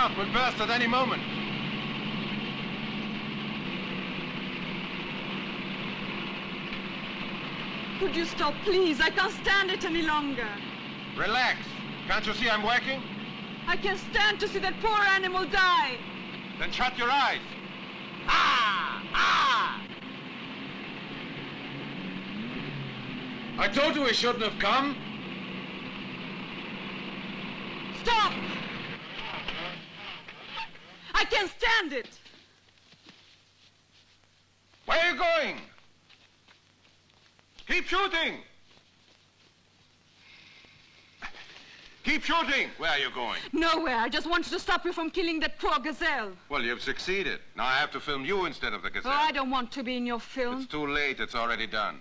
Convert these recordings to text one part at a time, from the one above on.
mouth will burst at any moment. Could you stop, please? I can't stand it any longer. Relax. Can't you see I'm working? I can't stand to see that poor animal die. Then shut your eyes. Ah! Ah! I told you he shouldn't have come. Stop! I can't stand it. Where are you going? Keep shooting! Keep shooting! Where are you going? Nowhere. I just wanted to stop you from killing that poor gazelle. Well, you've succeeded. Now I have to film you instead of the gazelle. Oh, I don't want to be in your film. It's too late. It's already done.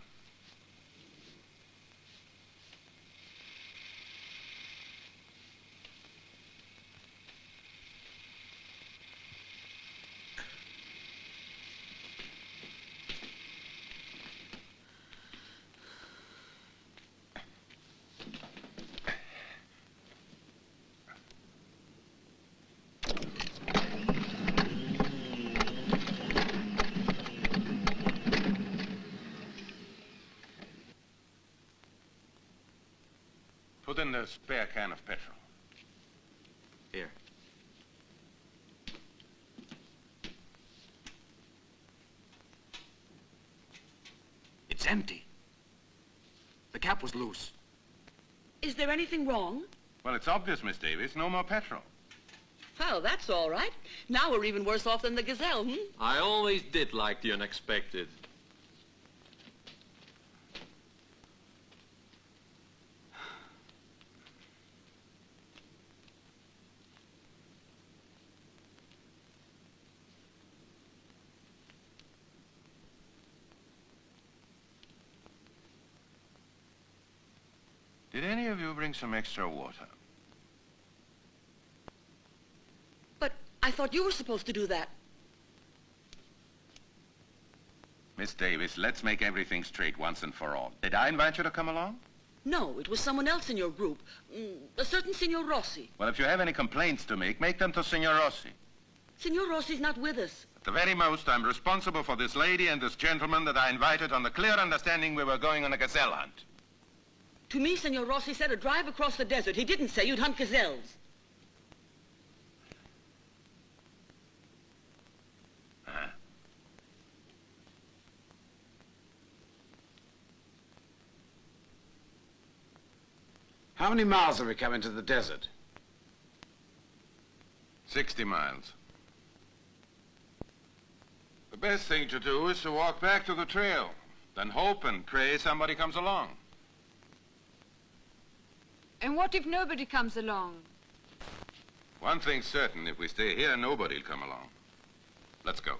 Put in the spare can of petrol. Here. It's empty. The cap was loose. Is there anything wrong? Well, it's obvious, Miss Davis. No more petrol. Well, that's all right. Now we're even worse off than the gazelle, I always did like the unexpected. Did any of you bring some extra water? But I thought you were supposed to do that. Miss Davis, let's make everything straight once and for all. Did I invite you to come along? No, it was someone else in your group. A certain Signor Rossi. Well, if you have any complaints to make them to Signor Rossi. Signor Rossi's not with us. At the very most, I'm responsible for this lady and this gentleman that I invited on the clear understanding we were going on a gazelle hunt. To me, Signor Rossi said a drive across the desert. He didn't say you'd hunt gazelles. Huh? How many miles have we come into the desert? 60 miles. The best thing to do is to walk back to the trail, then hope and pray somebody comes along. And what if nobody comes along? One thing's certain, if we stay here, nobody'll come along. Let's go.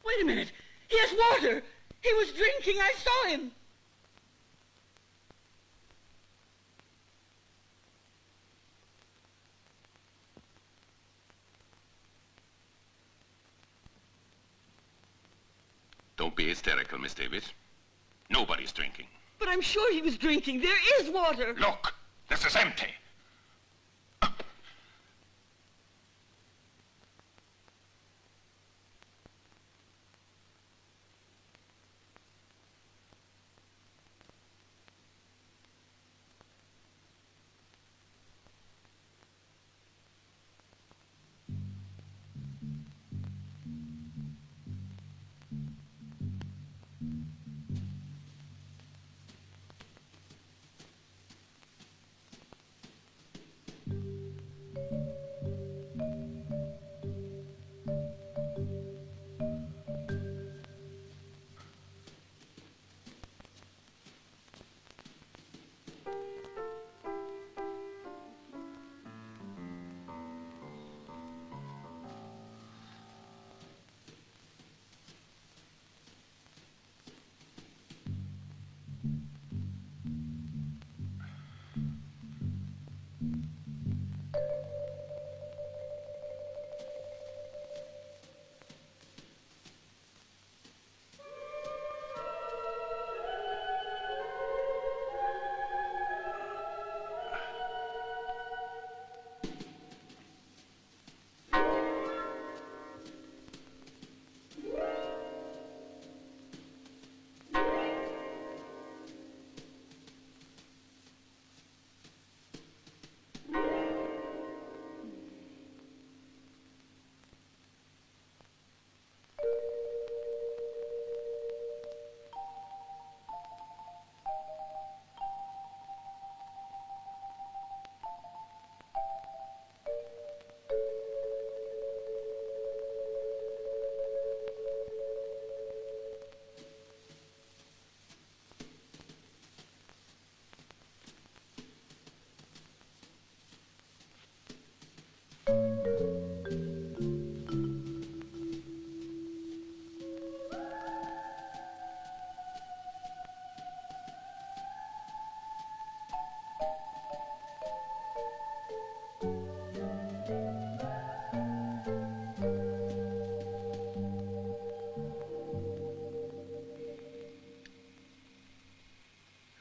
Wait a minute. He has water. He was drinking. I saw him. Don't be hysterical, Miss Davis. Nobody's drinking. But I'm sure he was drinking. There is water. Look, this is empty.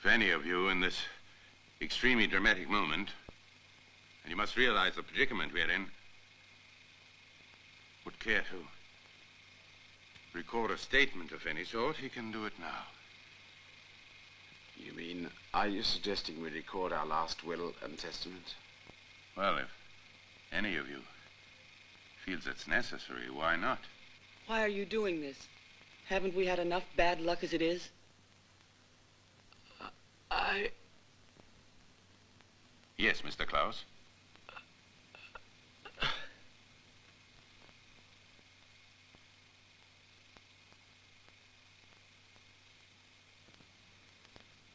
If any of you in this extremely dramatic moment, and you must realize the predicament we're in, would care to record a statement of any sort, he can do it now. You mean, are you suggesting we record our last will and testament? Well, if any of you feels it's necessary, why not? Why are you doing this? Haven't we had enough bad luck as it is? Yes, Mr. Klaus.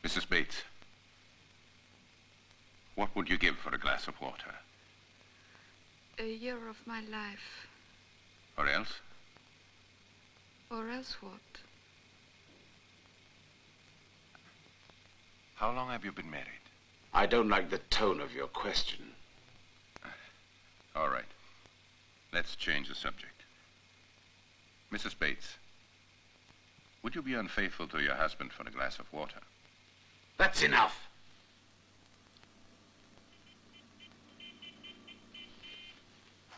Mrs. Bates, what would you give for a glass of water? A year of my life. Or else? Or else what? How long have you been married? I don't like the tone of your question. All right. Let's change the subject. Mrs. Bates, Would you be unfaithful to your husband for a glass of water? That's enough.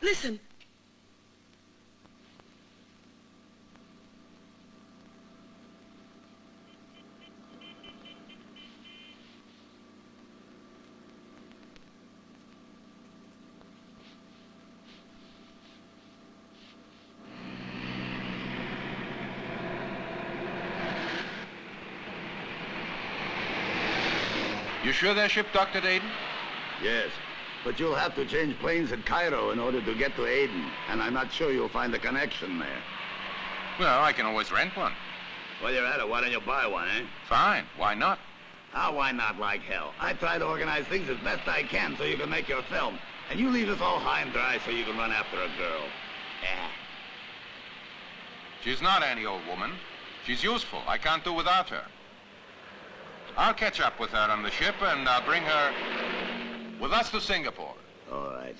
Listen. You sure their ship docked at Aden? Yes, but you'll have to change planes at Cairo in order to get to Aden, and I'm not sure you'll find the connection there. Well, I can always rent one. While you're at it, why don't you buy one, eh? Fine, why not? Ah, why not like hell? I try to organize things as best I can so you can make your film, and you leave us all high and dry so you can run after a girl. She's not any old woman. She's useful. I can't do without her. I'll catch up with her on the ship, and I'll bring her with us to Singapore. All right.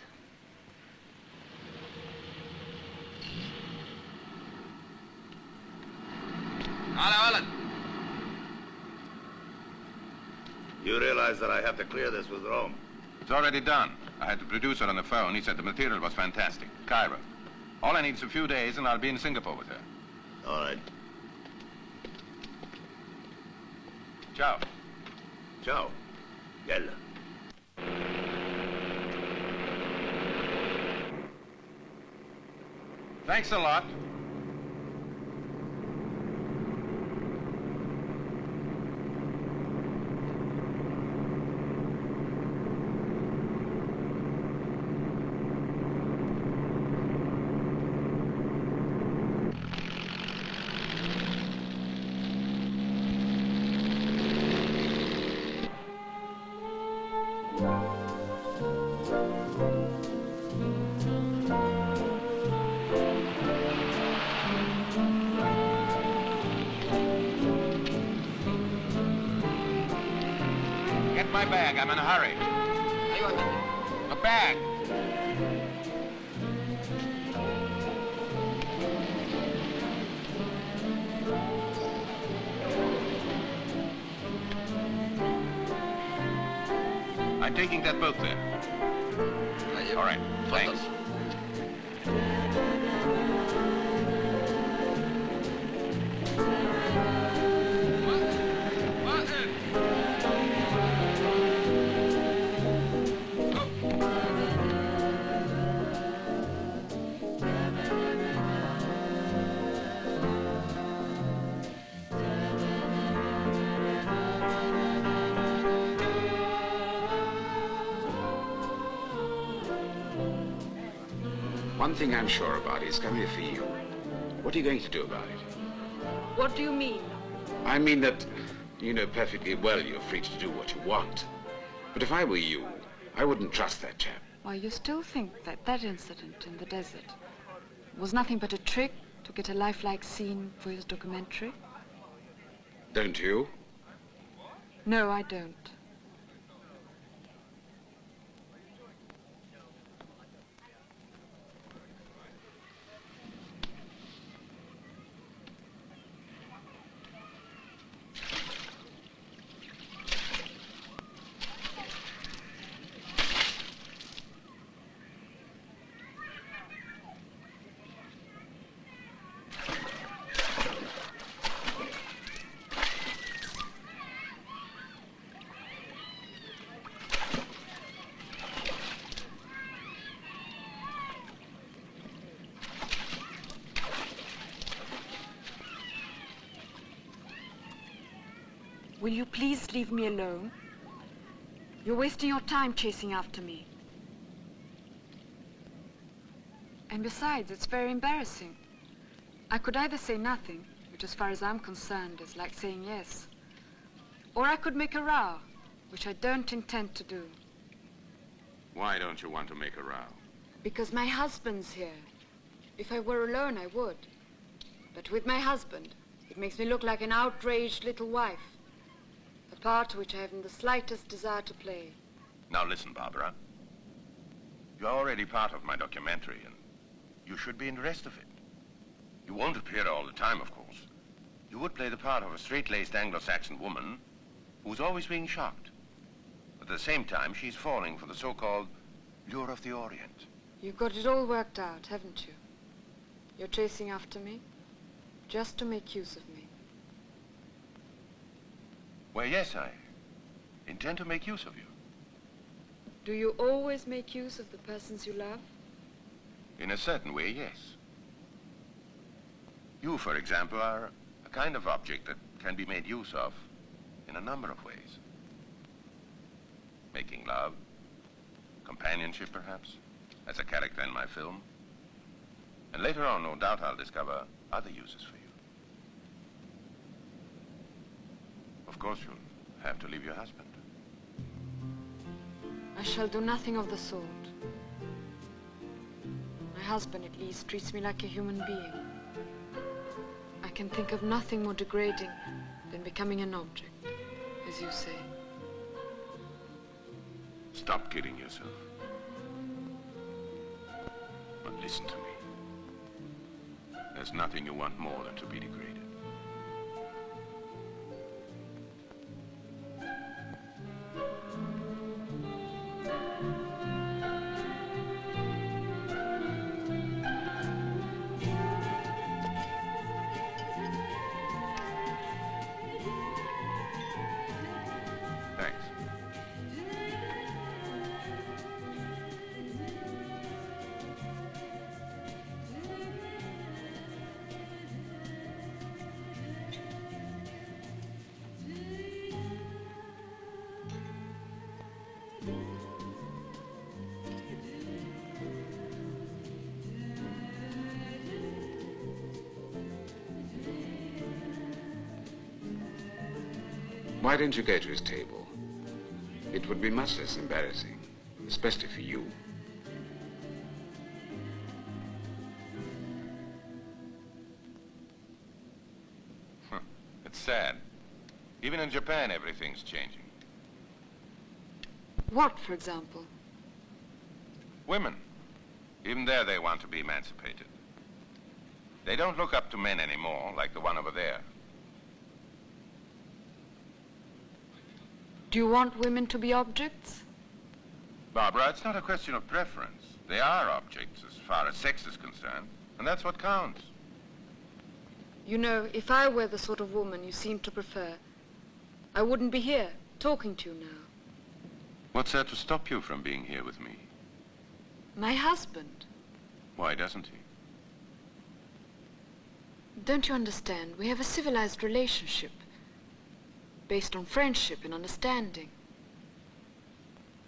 Hello, You realize that I have to clear this with Rome? It's already done. I had the producer on the phone. He said the material was fantastic. Cairo. All I need is a few days, and I'll be in Singapore with her. All right. Ciao. Ciao. Yalla. Thanks a lot. Get my bag. I'm in a hurry. A bag. I'm taking that boat there. All right. Thanks. One thing I'm sure about is coming for you. What are you going to do about it? What do you mean? I mean that you know perfectly well you're free to do what you want. But if I were you, I wouldn't trust that chap. Why, you still think that that incident in the desert was nothing but a trick to get a lifelike scene for his documentary? Don't you? No, I don't. Will you please leave me alone? You're wasting your time chasing after me. And besides, it's very embarrassing. I could either say nothing, which as far as I'm concerned is like saying yes, or I could make a row, which I don't intend to do. Why don't you want to make a row? Because my husband's here. If I were alone, I would. But with my husband, it makes me look like an outraged little wife. A part which I haven't the slightest desire to play. Now listen, Barbara. You're already part of my documentary, and you should be in the rest of it. You won't appear all the time, of course. You would play the part of a straight-laced Anglo-Saxon woman who's always being shocked. But at the same time, she's falling for the so-called lure of the Orient. You've got it all worked out, haven't you? You're chasing after me, just to make use of me. Well, yes, I intend to make use of you. Do you always make use of the persons you love? In a certain way, yes. You, for example, are a kind of object that can be made use of in a number of ways. Making love, companionship, perhaps, as a character in my film. And later on, no doubt, I'll discover other uses for you. Of course, you'll have to leave your husband. I shall do nothing of the sort. My husband, at least, treats me like a human being. I can think of nothing more degrading than becoming an object, as you say. Stop kidding yourself. But listen to me. There's nothing you want more than to be degraded. Thanks. Why don't you go to his table? It would be much less embarrassing, especially for you. It's sad. Even in Japan, everything's changing. What, for example? Women. Even there, they want to be emancipated. They don't look up to men anymore, like the one over there. Do you want women to be objects? Barbara, it's not a question of preference. They are objects as far as sex is concerned, and that's what counts. You know, if I were the sort of woman you seem to prefer, I wouldn't be here, talking to you now. What's there to stop you from being here with me? My husband. Why doesn't he? Don't you understand? We have a civilized relationship, based on friendship and understanding.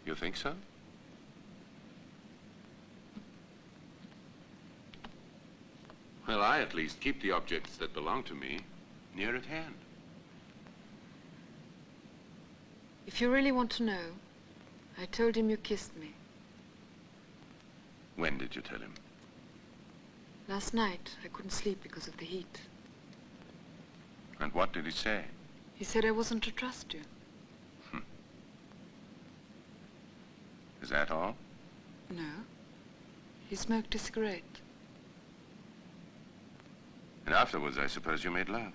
You think so? Well, I at least keep the objects that belong to me near at hand. If you really want to know, I told him you kissed me. When did you tell him? Last night, I couldn't sleep because of the heat. And what did he say? He said I wasn't to trust you. Is that all? No. He smoked a cigarette. And afterwards, I suppose you made love.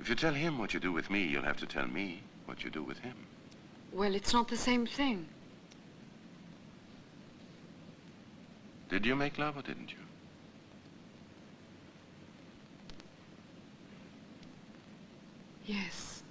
If you tell him what you do with me, you'll have to tell me what you do with him. Well, it's not the same thing. Did you make love or didn't you? Yes.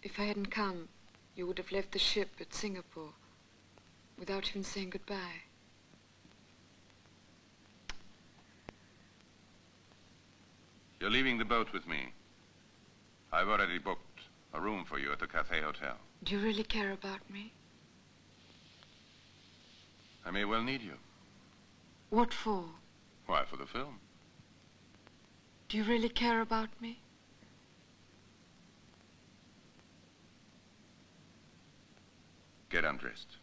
If I hadn't come, you would have left the ship at Singapore without even saying goodbye. You're leaving the boat with me. I've already booked a room for you at the Cathay Hotel. Do you really care about me? I may well need you. What for? Why, for the film. Do you really care about me? Get undressed.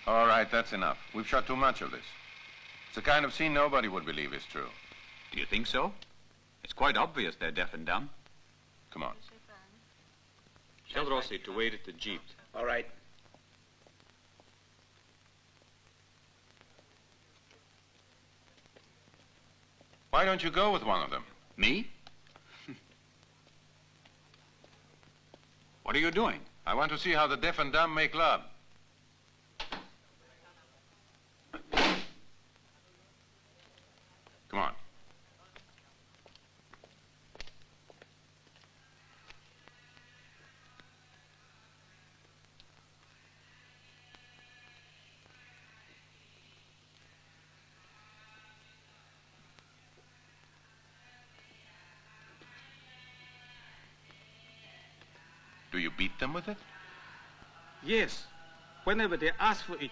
All right, that's enough. We've shot too much of this. It's the kind of scene nobody would believe is true. Do you think so? It's quite obvious they're deaf and dumb. Come on. Tell Rossi to wait at the jeep. All right. Why don't you go with one of them? Me? What are you doing? I want to see how the deaf and dumb make love. Come on. Do you beat them with it? Yes, whenever they ask for it.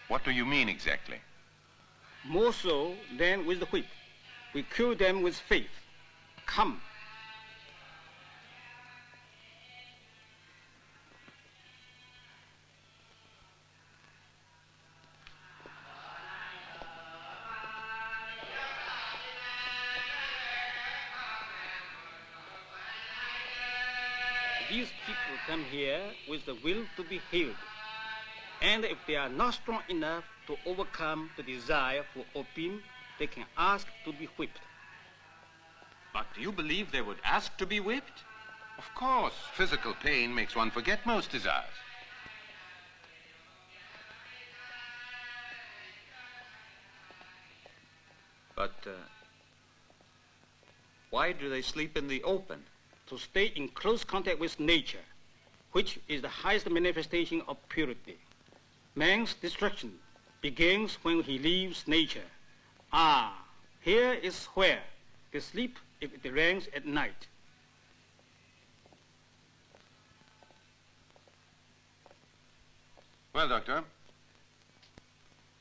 What do you mean exactly? More so than with the whip. We cure them with faith. Come. these people come here with the will to be healed. And if they are not strong enough to overcome the desire for opium, they can ask to be whipped. But do you believe they would ask to be whipped? Of course, physical pain makes one forget most desires. But why do they sleep in the open? To stay in close contact with nature, which is the highest manifestation of purity. Man's destruction begins when he leaves nature. Ah, here is where they sleep if it rains at night. Well, Doctor,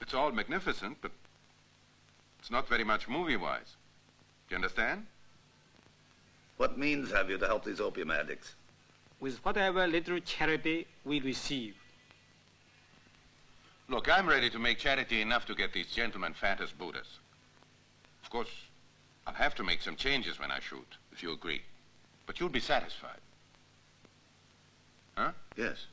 it's all magnificent, but it's not very much movie-wise. Do you understand? What means have you to help these opium addicts? With whatever little charity we receive. Look, I'm ready to make charity enough to get these gentlemen fat as Buddhas. Of course, I'll have to make some changes when I shoot, if you agree. But you'll be satisfied. Huh? Yes.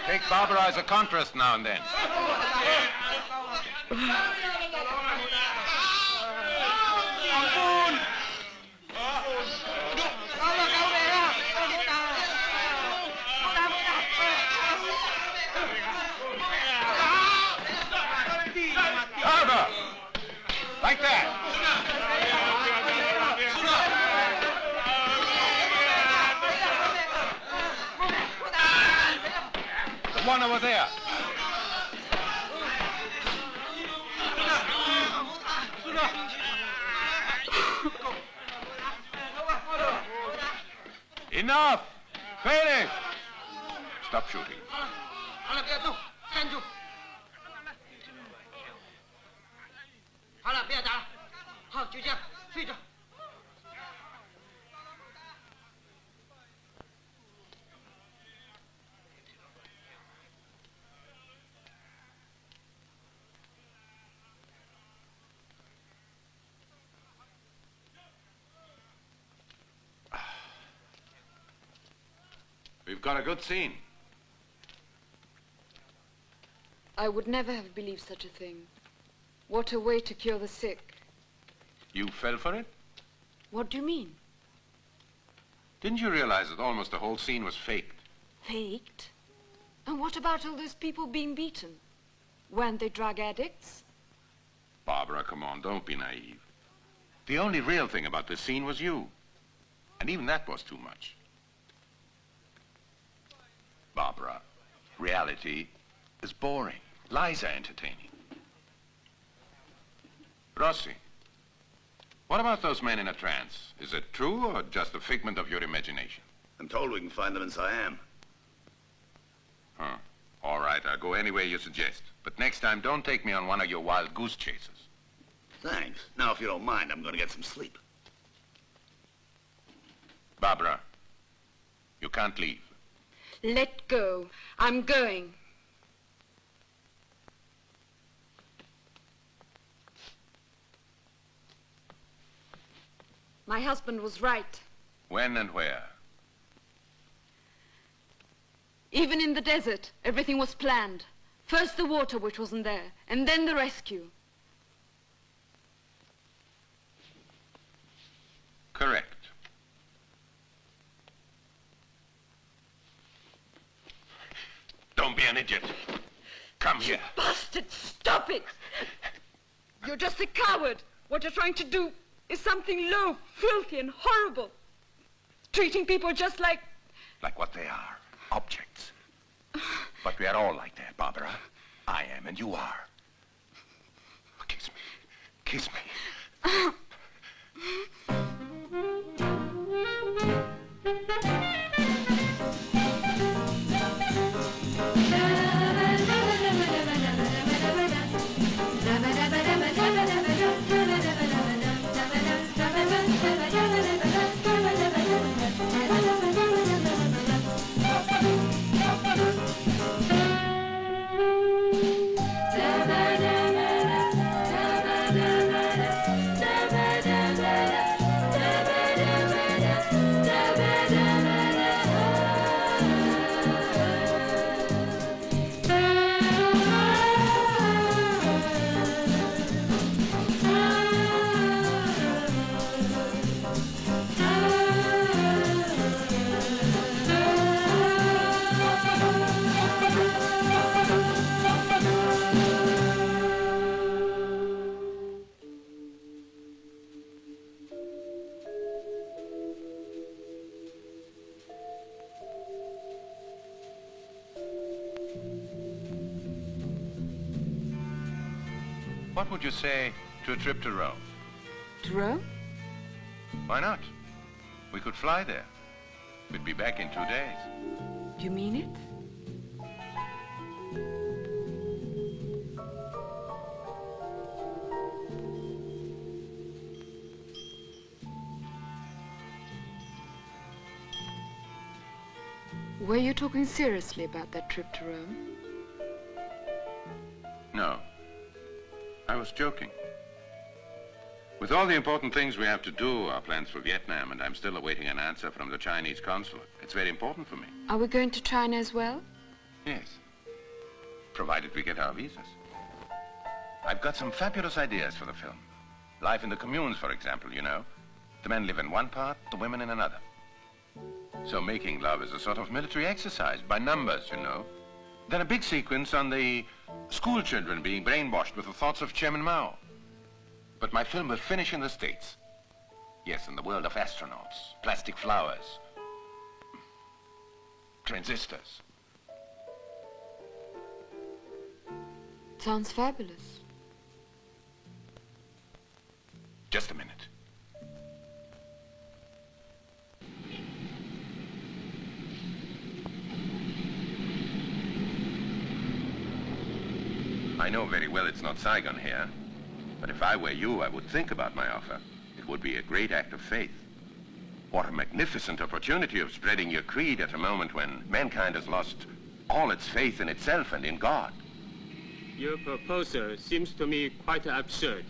Take Barbara as a contrast now and then. Barbara! Like that! The one over there. Enough! Finish! Stop shooting. We've got a good scene. I would never have believed such a thing. What a way to cure the sick. You fell for it? What do you mean? Didn't you realize that almost the whole scene was faked? Faked? And what about all those people being beaten? Weren't they drug addicts? Barbara, come on, don't be naive. The only real thing about this scene was you. And even that was too much. Barbara, reality is boring. Lies are entertaining. Rossi, what about those men in a trance? Is it true or just a figment of your imagination? I'm told we can find them in Siam. Huh. All right, I'll go any way you suggest. But next time, don't take me on one of your wild goose chases. Thanks. Now, if you don't mind, I'm going to get some sleep. Barbara, you can't leave. Let go. I'm going. My husband was right. When and where? Even in the desert, everything was planned. First the water, which wasn't there, and then the rescue. Correct. Don't be an idiot. Come here. Bastard, stop it! You're just a coward. What you're trying to do is something low, filthy, and horrible. Treating people just like... Like what they are, objects. But we are all like that, Barbara. I am, and you are. Kiss me. Kiss me. What would you say to a trip to Rome? To Rome? Why not? We could fly there. We'd be back in 2 days. You mean it? Were you talking seriously about that trip to Rome? No. I was joking. With all the important things we have to do, our plans for Vietnam, and I'm still awaiting an answer from the Chinese consulate, it's very important for me. Are we going to China as well? Yes. Provided we get our visas. I've got some fabulous ideas for the film. Life in the communes, for example, you know. The men live in one part, the women in another. So making love is a sort of military exercise, by numbers, you know. Then a big sequence on the school children being brainwashed with the thoughts of Chairman Mao. But my film will finish in the States. Yes, in the world of astronauts, plastic flowers, transistors. Sounds fabulous. Just a minute. I know very well it's not Saigon here, but if I were you, I would think about my offer. It would be a great act of faith. What a magnificent opportunity of spreading your creed at a moment when mankind has lost all its faith in itself and in God. Your proposal seems to me quite absurd,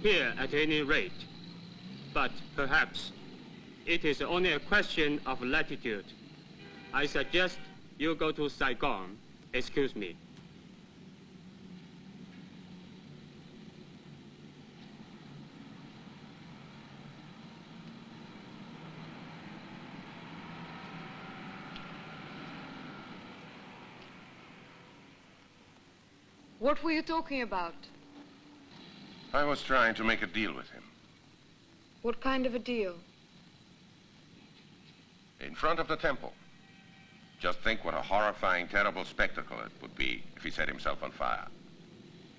here at any rate. But perhaps it is only a question of latitude. I suggest you go to Saigon. Excuse me. What were you talking about? I was trying to make a deal with him. What kind of a deal? In front of the temple. Just think what a horrifying, terrible spectacle it would be if he set himself on fire.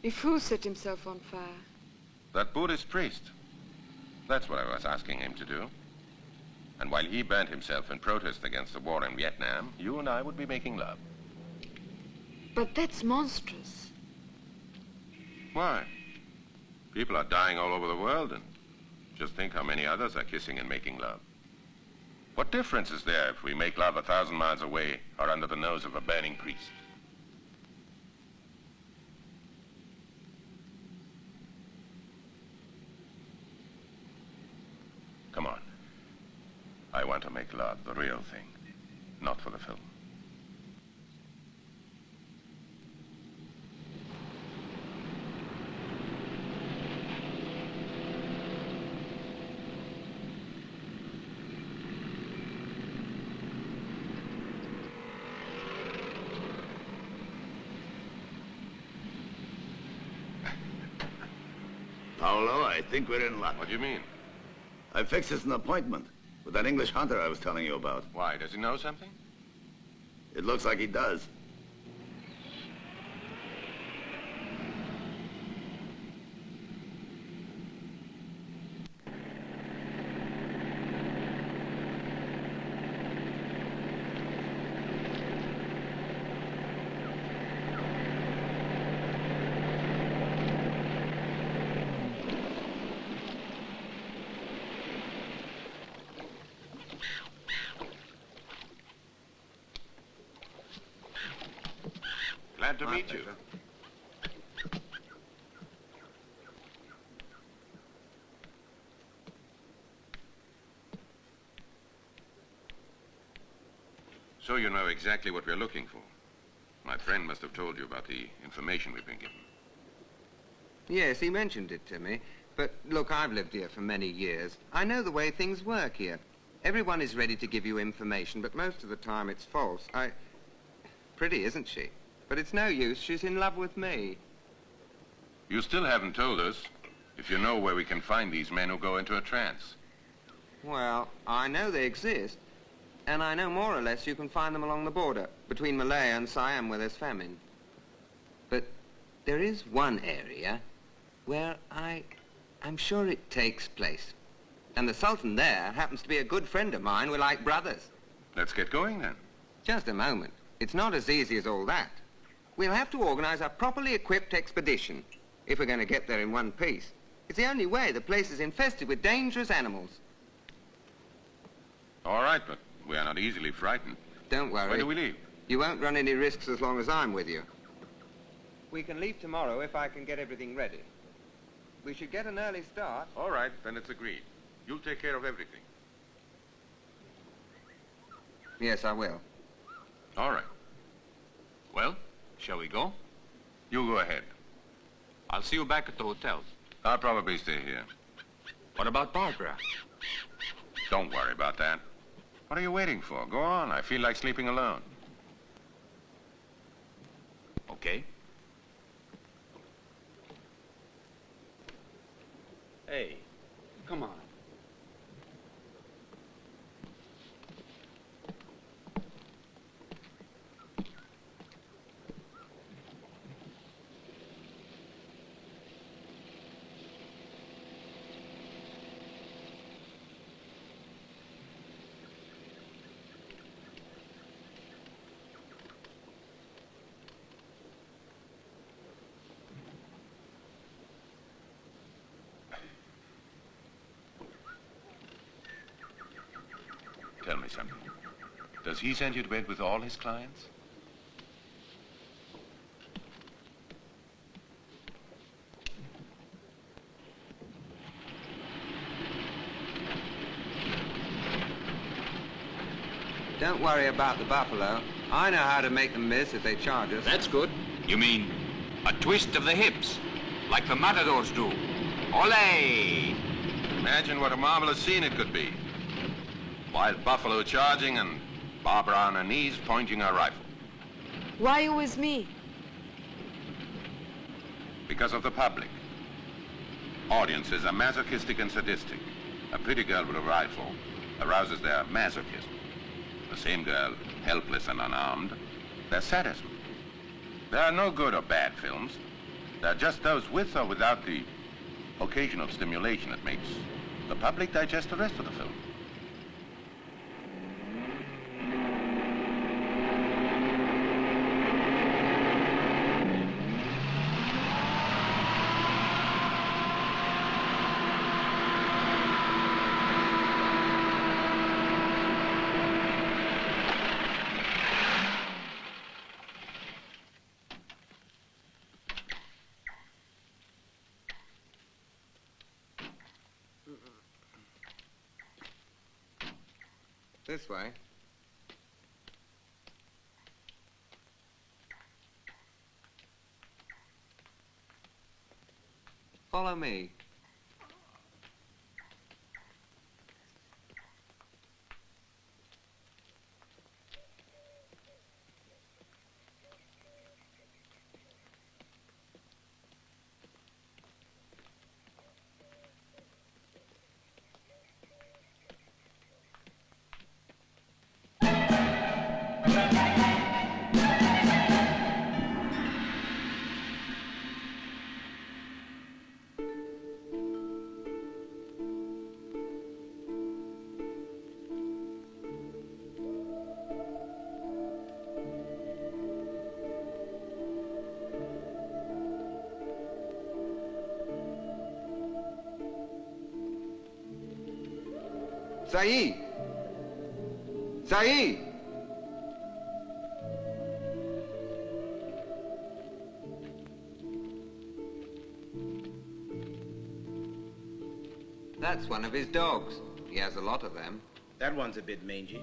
If who set himself on fire? That Buddhist priest. That's what I was asking him to do. And while he burned himself in protest against the war in Vietnam, you and I would be making love. But that's monstrous. Why? People are dying all over the world, and just think how many others are kissing and making love. What difference is there if we make love 1,000 miles away or under the nose of a burning priest? Come on. I want to make love, the real thing, not for the film. Paolo, I think we're in luck. What do you mean? I fixed us an appointment with that English hunter I was telling you about. Why, does he know something? It looks like he does. Glad to meet you. So you know exactly what we're looking for. My friend must have told you about the information we've been given. Yes, he mentioned it to me. But look, I've lived here for many years. I know the way things work here. Everyone is ready to give you information, but most of the time it's false. Pretty, isn't she? But it's no use. She's in love with me. You still haven't told us if you know where we can find these men who go into a trance. Well, I know they exist. And I know more or less you can find them along the border, between Malaya and Siam, where there's famine. But there is one area where I'm sure it takes place. And the Sultan there happens to be a good friend of mine. We're like brothers. Let's get going, then. Just a moment. It's not as easy as all that. We'll have to organize a properly equipped expedition if we're going to get there in one piece. It's the only way. The place is infested with dangerous animals. All right, but we are not easily frightened. Don't worry. When do we leave? You won't run any risks as long as I'm with you. We can leave tomorrow if I can get everything ready. We should get an early start. All right, then it's agreed. You'll take care of everything. Yes, I will. All right. Well, shall we go? You go ahead. I'll see you back at the hotel. I'll probably stay here. What about Barbara? Don't worry about that. What are you waiting for? Go on. I feel like sleeping alone. Okay. Hey, come on. Tell me something. Does he send you to bed with all his clients? Don't worry about the buffalo. I know how to make them miss if they charge us. That's good. You mean a twist of the hips, like the matadors do. Ole! Imagine what a marvelous scene it could be. Wild buffalo charging and Barbara on her knees pointing her rifle. Why always me? Because of the public. Audiences are masochistic and sadistic. A pretty girl with a rifle arouses their masochism. The same girl, helpless and unarmed, their sadism. There are no good or bad films. There are just those with or without the occasional stimulation that makes the public digest the rest of the film. This way. Follow me. Saeed! Saeed! That's one of his dogs. He has a lot of them. That one's a bit mangy.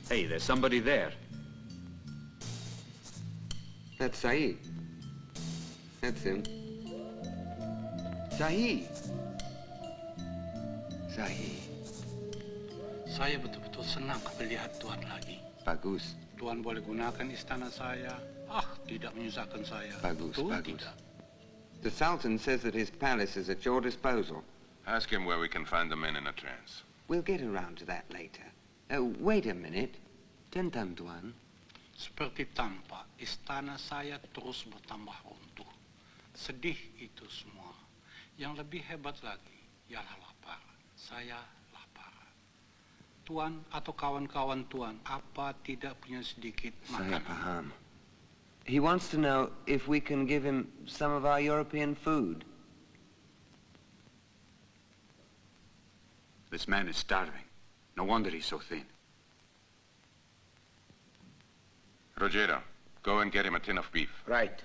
Hey, there's somebody there. That's Saeed. That's him. Saeed. Saeed. Saya betul-betul senang melihat Tuan lagi. Bagus. Tuan boleh gunakan istana saya. Tidak menyusahkan saya. Bagus, Betul bagus. tidak? The Sultan says that his palace is at your disposal. Ask him where we can find the men in a trance. We'll get around to that later. Wait a minute. Tentang, Tuan. Seperti tampak, istana saya terus bertambah runtuh. Sedih itu semua. Yang lebih hebat lagi, ialah lapar. Saya lapar. Tuan atau kawan-kawan Tuan, apa tidak punya sedikit Saya makanan? paham. He wants to know if we can give him some of our European food. This man is starving. No wonder he's so thin. Rogero, go and get him a tin of beef. Right.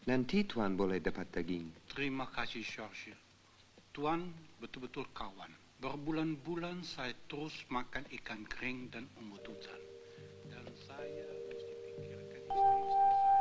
Nanti Tuan boleh dapat daging. Terima kasih, Churchill. Tuan betul-betul kawan. Berbulan-bulan saya terus makan ikan kering dan umut-utan. Dan saya mesti pikirkan istri-istri saya.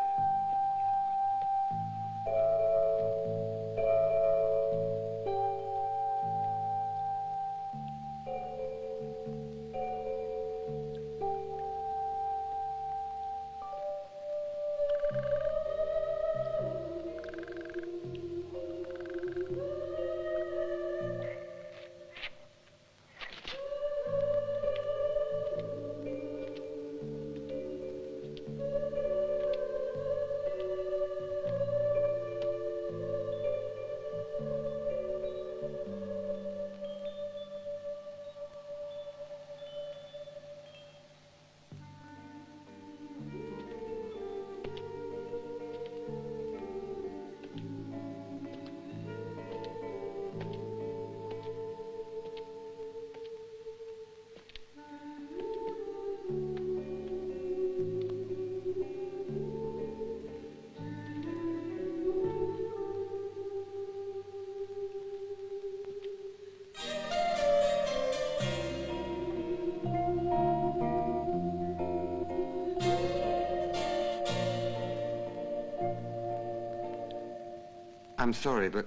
I'm sorry, but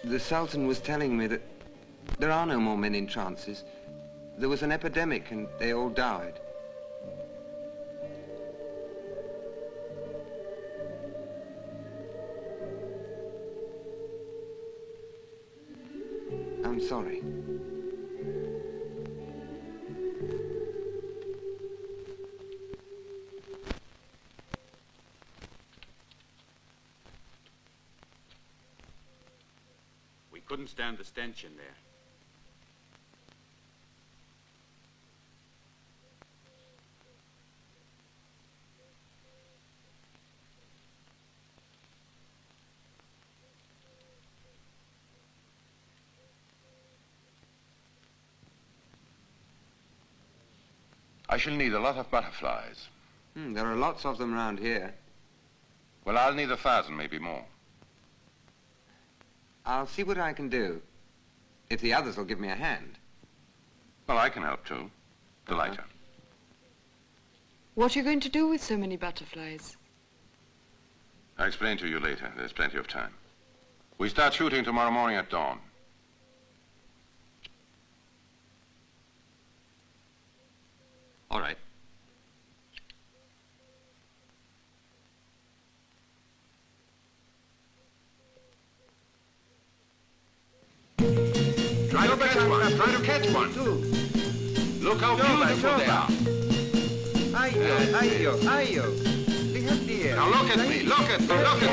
the Sultan was telling me that there are no more men in trances. There was an epidemic and they all died. I'm sorry. Couldn't stand the stench in there. I shall need a lot of butterflies. There are lots of them around here. Well, I'll need 1,000, maybe more. I'll see what I can do, if the others will give me a hand. Well, I can help too. The lighter. What are you going to do with so many butterflies? I'll explain to you later. There's plenty of time. We start shooting tomorrow morning at dawn. All right. Try to catch one. Try to catch one. Look how beautiful they are. Ayo. Now look at me. Look at me. Look at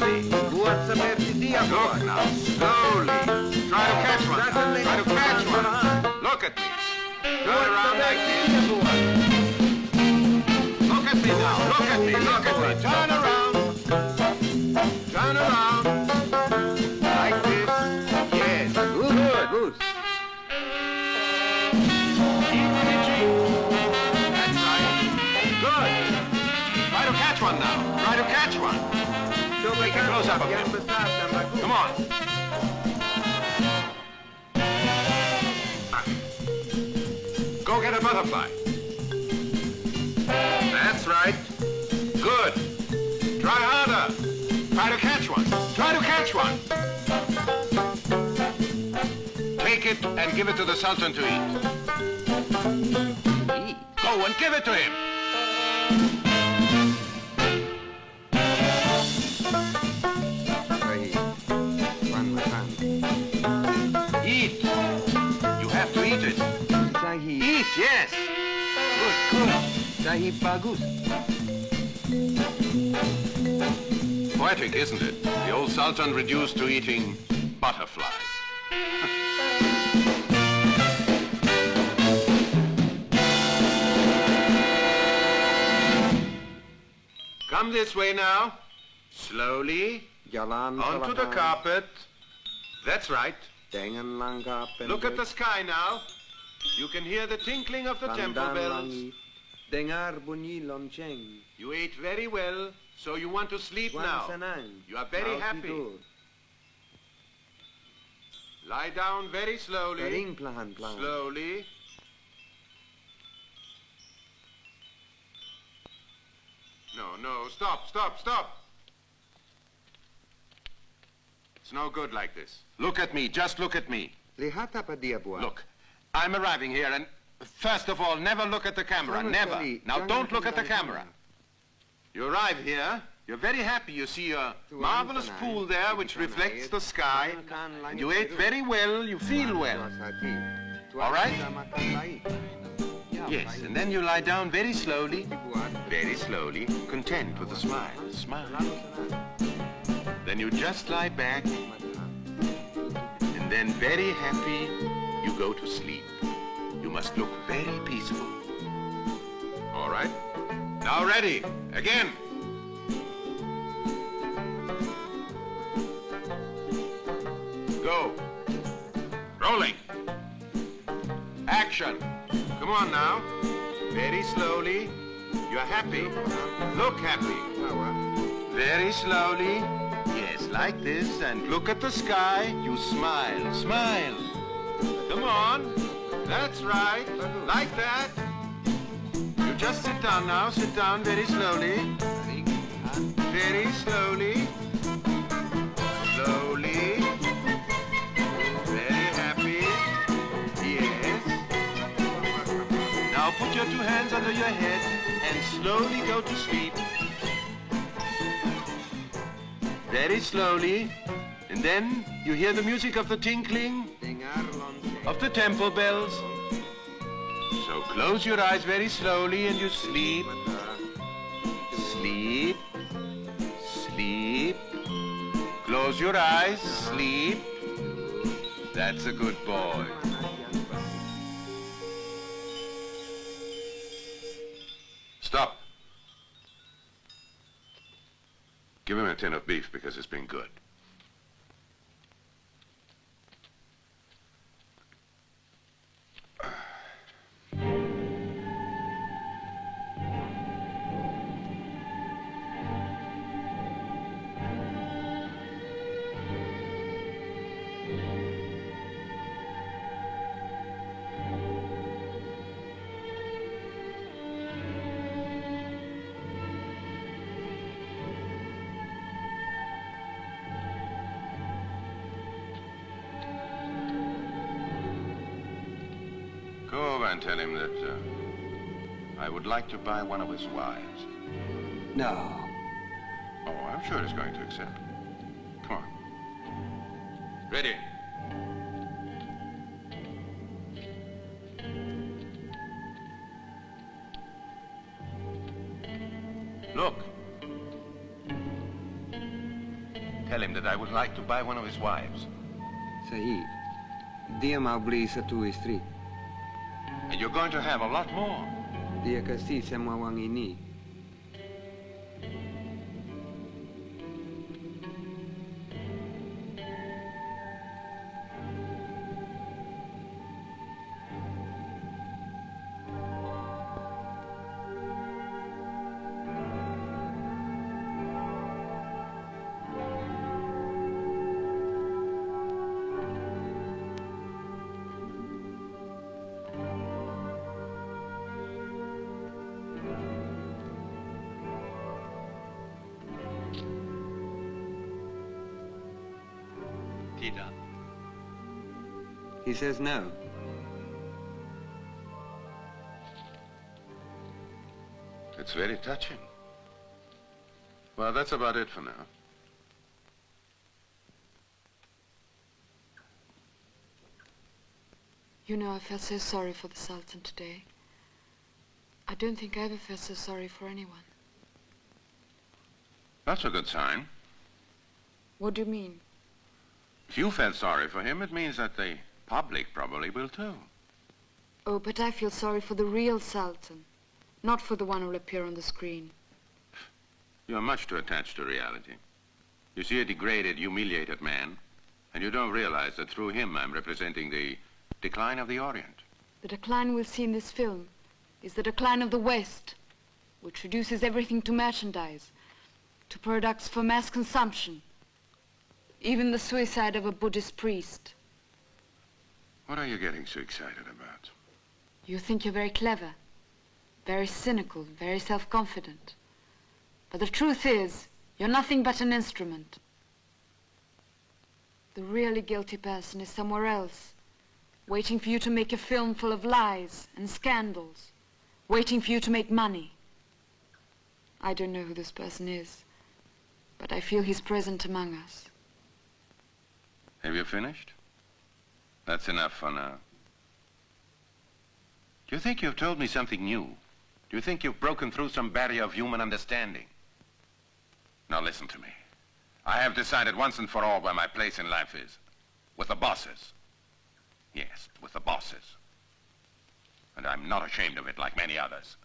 me. Look at me. Look now. Slowly. Try to catch one. Try to catch one. Look at me. Turn around like this. Look at me now. Look at me. Look at me. Turn around. turn around. Like this. Yes, good. Good. Keep pitching. That's right. Good. Try to catch one now. Try to catch one. Take a close-up of him. Come on. Go get a butterfly. That's right. Good. Try harder. Try to catch one. Try to catch one. Take it and give it to the Sultan to eat. Go and give it to him. Eat. You have to eat it. Eat, yes. Good. Sahib bagus. Poetic, isn't it? The old Sultan reduced to eating butterflies. Come this way now. Slowly. Onto the carpet. That's right. Look at the sky now. You can hear the tinkling of the temple bells. Dengar bunyi lonceng. You ate very well, so you want to sleep now. You are very happy. Lie down very slowly. Slowly. No, stop. It's no good like this. Look at me, just look at me. Look, I'm arriving here and first of all, never look at the camera, never. Now don't look at the camera. You arrive here, you're very happy. You see a marvelous pool there which reflects the sky. And you ate very well, you feel well. All right? Yes, and then you lie down very slowly, content with a smile. Smile. Then you just lie back, and then very happy, you go to sleep. You must look very peaceful. All right? Now ready, again. Go. Rolling. Action. Come on now. Very slowly. You're happy. Look happy. Very slowly. Yes, like this. And look at the sky. You smile. Smile. Come on. That's right. Like that. You just sit down now. Sit down very slowly. Very slowly. Slowly. Very happy. Yes. Now put your two hands under your head and slowly go to sleep. Very slowly. And then you hear the music of the tinkling of the temple bells. So close your eyes very slowly and you sleep. Sleep. Sleep. Close your eyes. Sleep. That's a good boy. Stop. Give him a tin of beef because it's been good. And tell him that I would like to buy one of his wives. No. Oh, I'm sure he's going to accept. Come on. Ready. Look. Tell him that I would like to buy one of his wives. Sahib, dia mau beli satu istri. And you're going to have a lot more. Dia kasih semua wang ini. Tidak. He says no. It's very touching. Well, that's about it for now. You know, I felt so sorry for the Sultan today. I don't think I ever felt so sorry for anyone. That's a good sign. What do you mean? If you felt sorry for him, it means that the public probably will too. Oh, but I feel sorry for the real Sultan, not for the one who will appear on the screen. You're much too attached to reality. You see a degraded, humiliated man, and you don't realize that through him I'm representing the decline of the Orient. The decline we'll see in this film is the decline of the West, which reduces everything to merchandise, to products for mass consumption, even the suicide of a Buddhist priest. What are you getting so excited about? You think you're very clever, very cynical, very self-confident. But the truth is, you're nothing but an instrument. The really guilty person is somewhere else, waiting for you to make a film full of lies and scandals, waiting for you to make money. I don't know who this person is, but I feel he's present among us. Have you finished? That's enough for now. Do you think you've told me something new? Do you think you've broken through some barrier of human understanding? Now listen to me. I have decided once and for all where my place in life is. With the bosses. Yes, with the bosses. And I'm not ashamed of it like many others.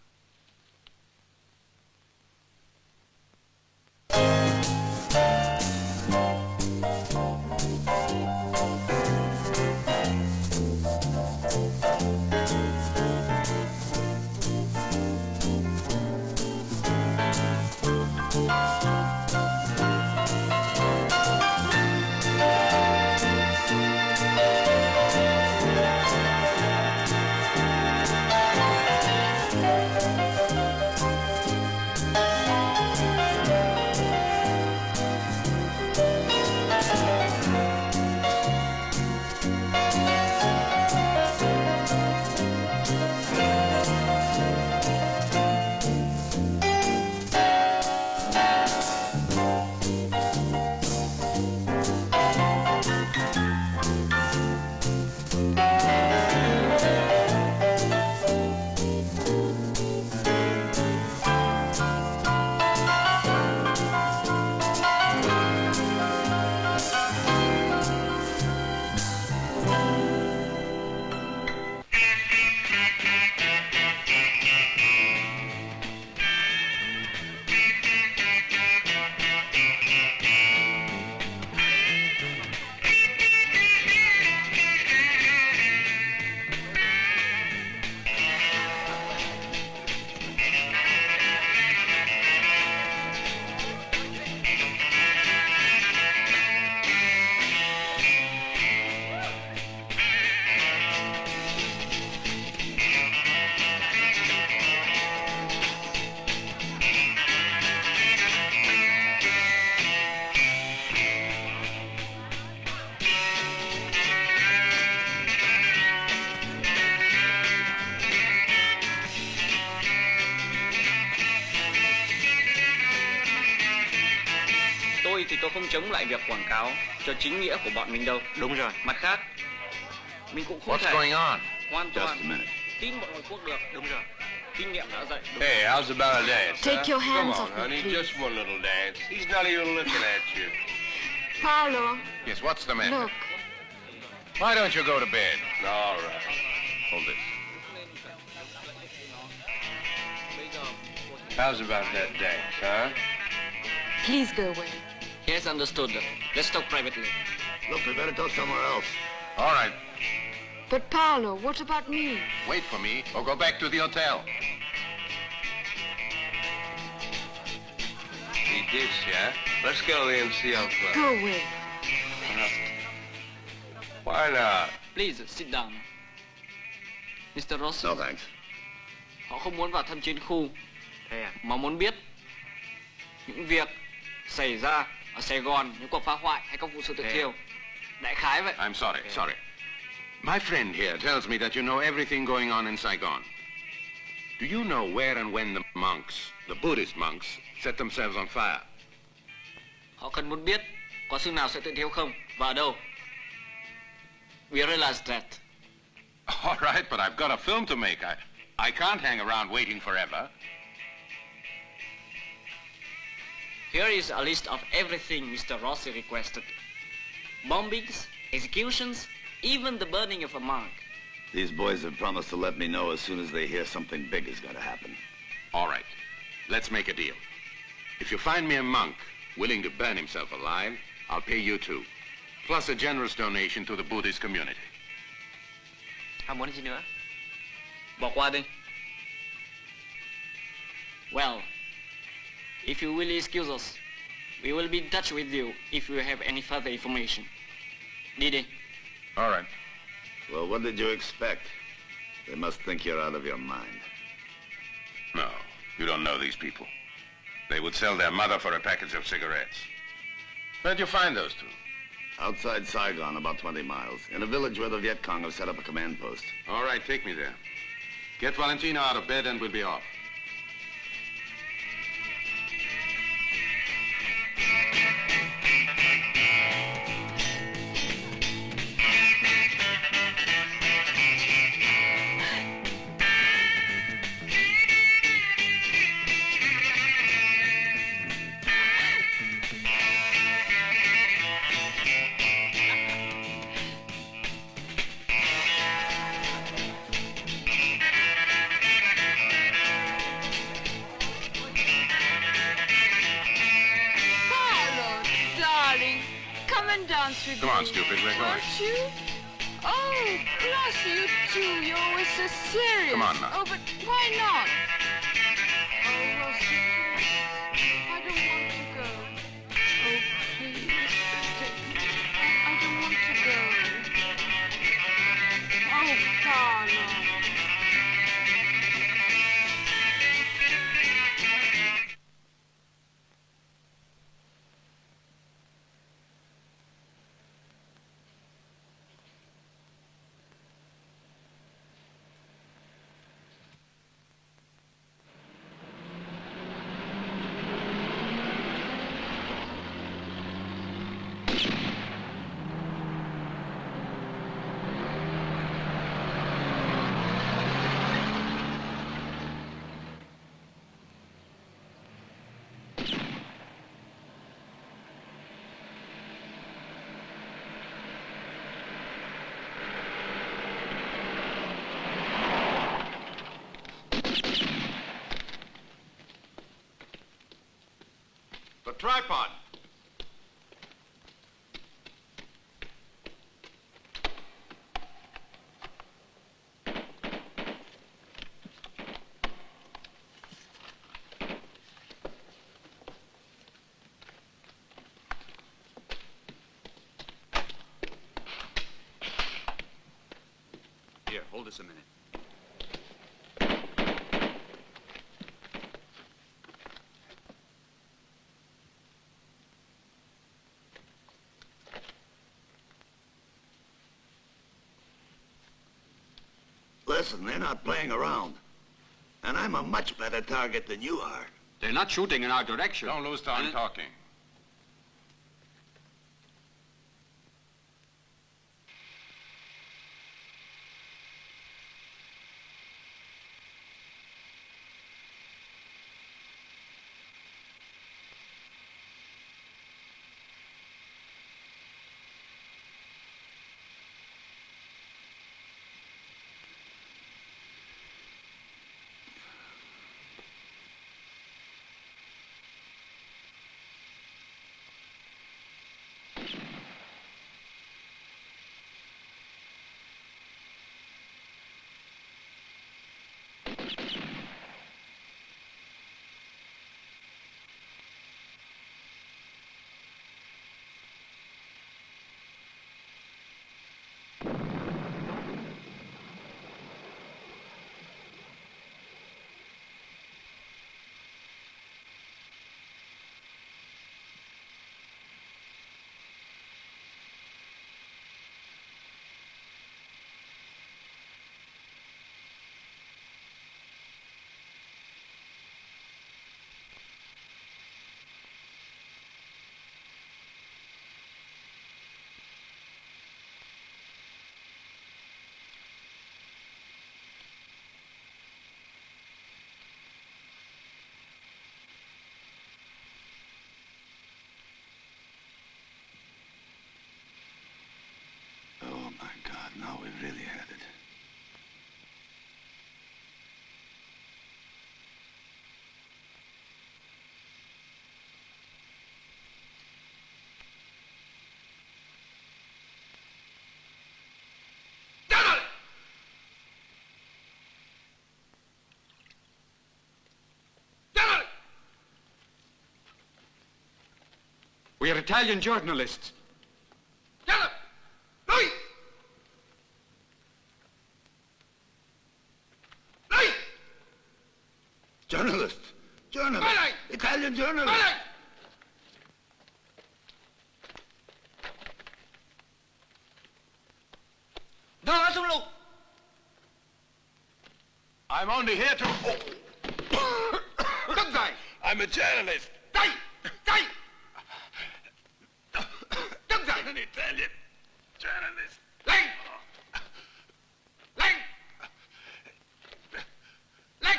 Thì tôi không chống lại việc quảng cáo cho chính nghĩa của bọn mình đâu. Đúng rồi. Mặt khác, mình cũng không thể hoàn toàn tin bọn ngoại quốc được. Đúng rồi. Kinh nghiệm đã dạy. Hey, how's about a dance? Take your hands Come off on, me, honey, please. just one little dance. He's not even looking at you. Paolo. Yes, what's the matter? Look. Why don't you go to bed? All right. Hold this. How's about that dance, huh? Please go away. Yes, understood. Let's talk privately. Look, we better talk somewhere else. All right. But Paolo, what about me? Wait for me or go back to the hotel. He did, yeah? Let's go in and see how close. Go away. Why not? Please, sit down. Mr. Ross. No, thanks. Họ không muốn vào thăm chiến khu, mà muốn biết những việc xảy ra ở Sài Gòn, những cuộc phá hoại hay các vụ sự tự thiêu. Đại khái vậy. I'm sorry, sorry. My friend here tells me that you know everything going on in Saigon. Do you know where and when the monks, the Buddhist monks, set themselves on fire? Họ cần muốn biết có sư nào sẽ tự thiêu không và ở đâu. We realize that. All right, but I've got a film to make. I can't hang around waiting forever. Here is a list of everything Mr. Rossi requested. Bombings, executions, even the burning of a monk. These boys have promised to let me know as soon as they hear something big is going to happen. All right, let's make a deal. If you find me a monk willing to burn himself alive, I'll pay you too, plus a generous donation to the Buddhist community. Không muốn gì nữa. Bỏ qua đi. Well, if you will excuse us, we will be in touch with you if you have any further information. Đi đi. All right. Well, what did you expect? They must think you're out of your mind. No, you don't know these people. They would sell their mother for a package of cigarettes. Where'd you find those two? Outside Saigon, about 20 miles, in a village where the Viet Cong have set up a command post. All right, take me there. Get Valentina out of bed and we'll be off. Come on, stupid, we're going. Aren't you? Oh, bless you too. You're always so serious. Come on now. Oh, but why not? Oh, Rossi, I don't want to go. Oh, please, take me. I don't want to go. Oh, Paolo. The tripod. Here, hold this a minute. Listen, they're not playing around. And I'm a much better target than you are. They're not shooting in our direction. Don't lose time talking. We are Italian journalists. Get him! Lui! Lui! Journalist. Journalist. Vai! Italian journalist. Vai! No, look. I'm only here to... Good guy! I'm a journalist. Dai! Dai! I'm an Italian journalist. Leg! Leg! Leg!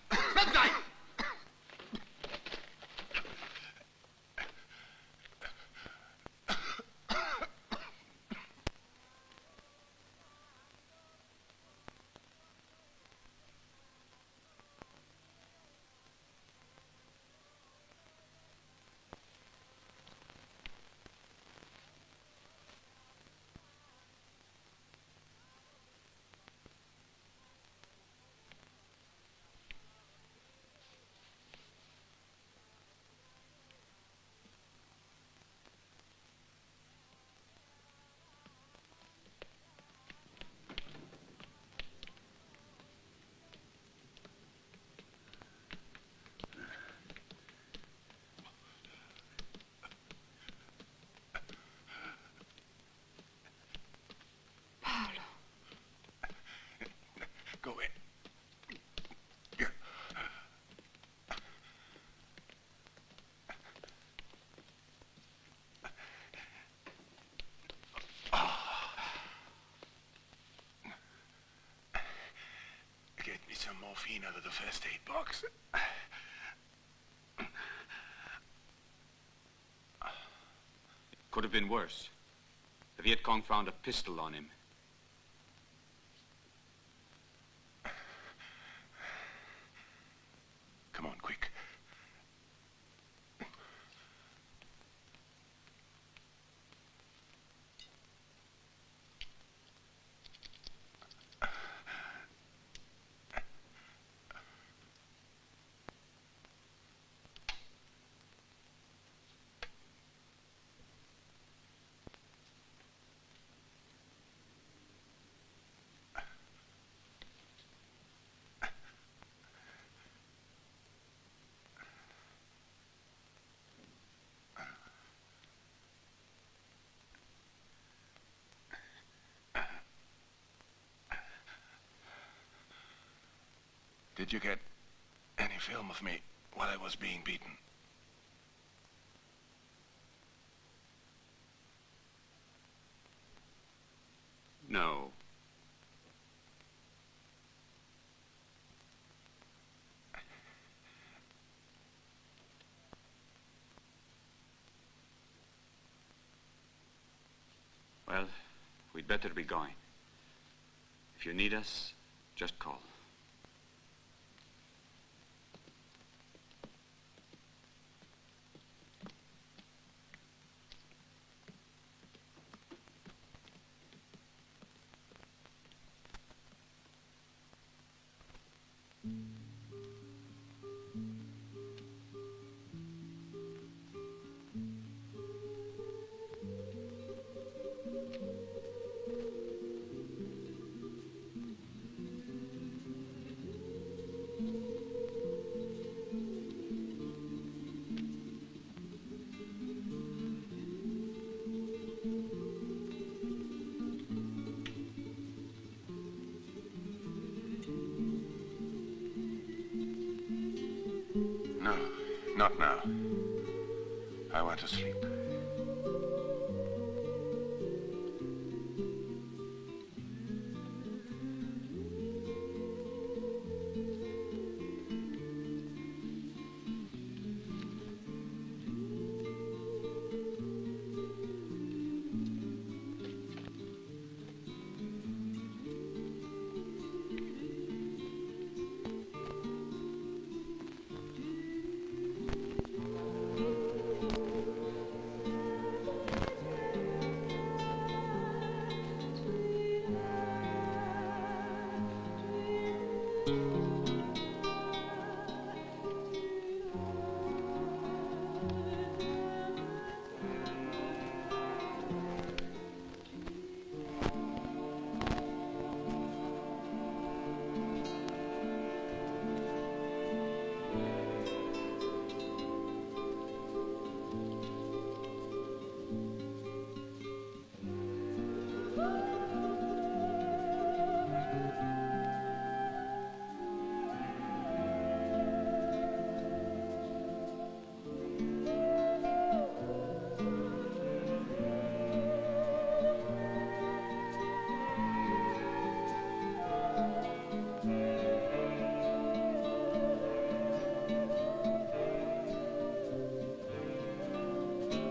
Good guy! Go in. Get me some morphine out of the first aid box. Could have been worse. The Viet Cong found a pistol on him. Come on, quick. Did you get any film of me while I was being beaten? No. Well, we'd better be going. If you need us, just call. No, not now. I want to sleep.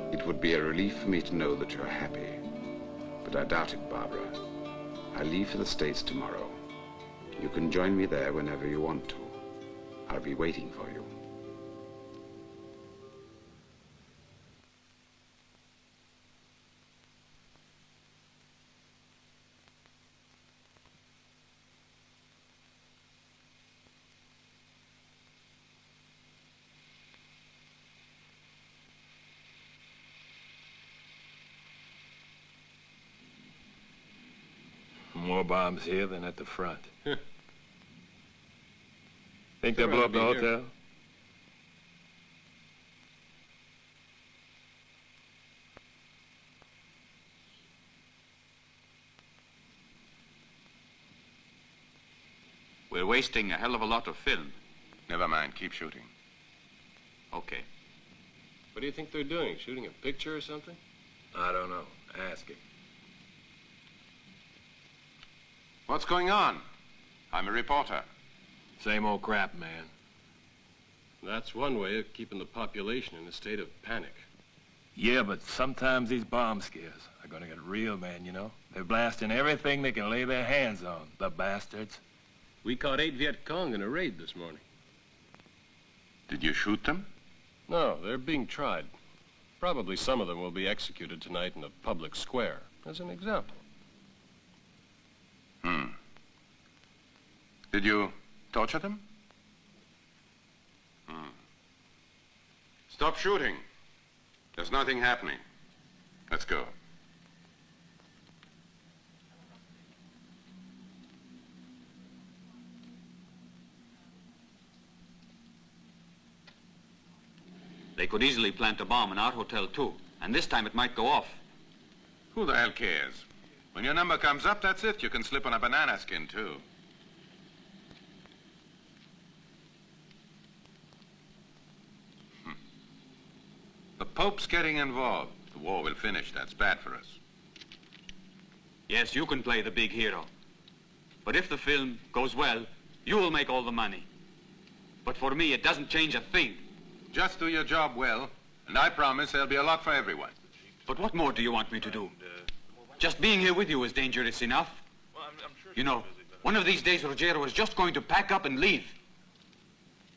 It would be a relief for me to know that you're happy. But I doubt it, Barbara. I leave for the States tomorrow. You can join me there whenever you want to. I'll be waiting for you. More bombs here than at the front. Think they'll blow up the hotel? We're wasting a hell of a lot of film. Never mind, keep shooting. Okay. What do you think they're doing? Shooting a picture or something? I don't know. Ask him. What's going on? I'm a reporter. Same old crap, man. That's one way of keeping the population in a state of panic. Yeah, but sometimes these bomb scares are gonna get real, man, you know? They're blasting everything they can lay their hands on, the bastards. We caught 8 Viet Cong in a raid this morning. Did you shoot them? No, they're being tried. Probably some of them will be executed tonight in a public square, as an example. Did you torture them? Stop shooting. There's nothing happening. Let's go. They could easily plant a bomb in our hotel, too. And this time it might go off. Who the hell cares? When your number comes up, that's it. You can slip on a banana skin, too. The Pope's getting involved. The war will finish. That's bad for us. Yes, you can play the big hero. But if the film goes well, you will make all the money. But for me, it doesn't change a thing. Just do your job well, and I promise there'll be a lot for everyone. But what more do you want me to do? Just being here with you is dangerous enough. You know, one of these days Rogero is just going to pack up and leave.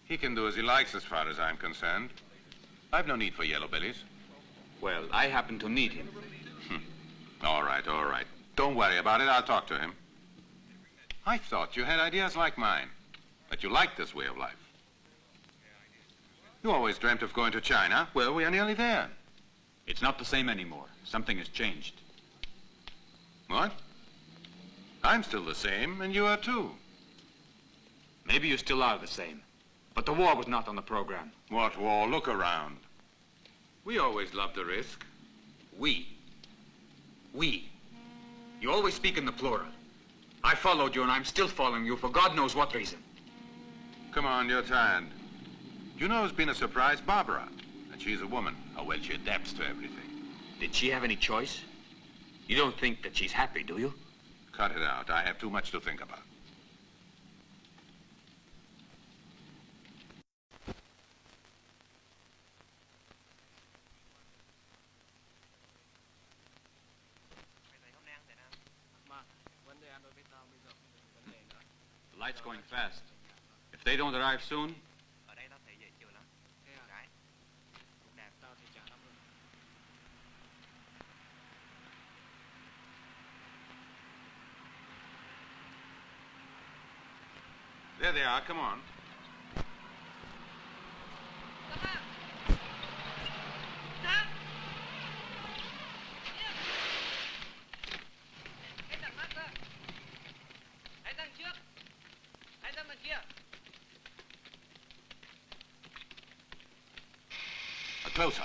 He can do as he likes as far as I'm concerned. I've no need for yellow bellies. Well, I happen to need him. All right, all right. Don't worry about it. I'll talk to him. I thought you had ideas like mine, that you liked this way of life. You always dreamt of going to China. Well, we are nearly there. It's not the same anymore. Something has changed. What? I'm still the same, and you are too. Maybe you still are the same. But the war was not on the program. What war? Look around. We always loved the risk. We. You always speak in the plural. I followed you, and I'm still following you for God knows what reason. Come on, you're tired. You know who's been a surprise? Barbara. And she's a woman. How well she adapts to everything. Did she have any choice? You don't think that she's happy, do you? Cut it out. I have too much to think about. The light's going fast. If they don't arrive soon... There they are. Come on. Closer.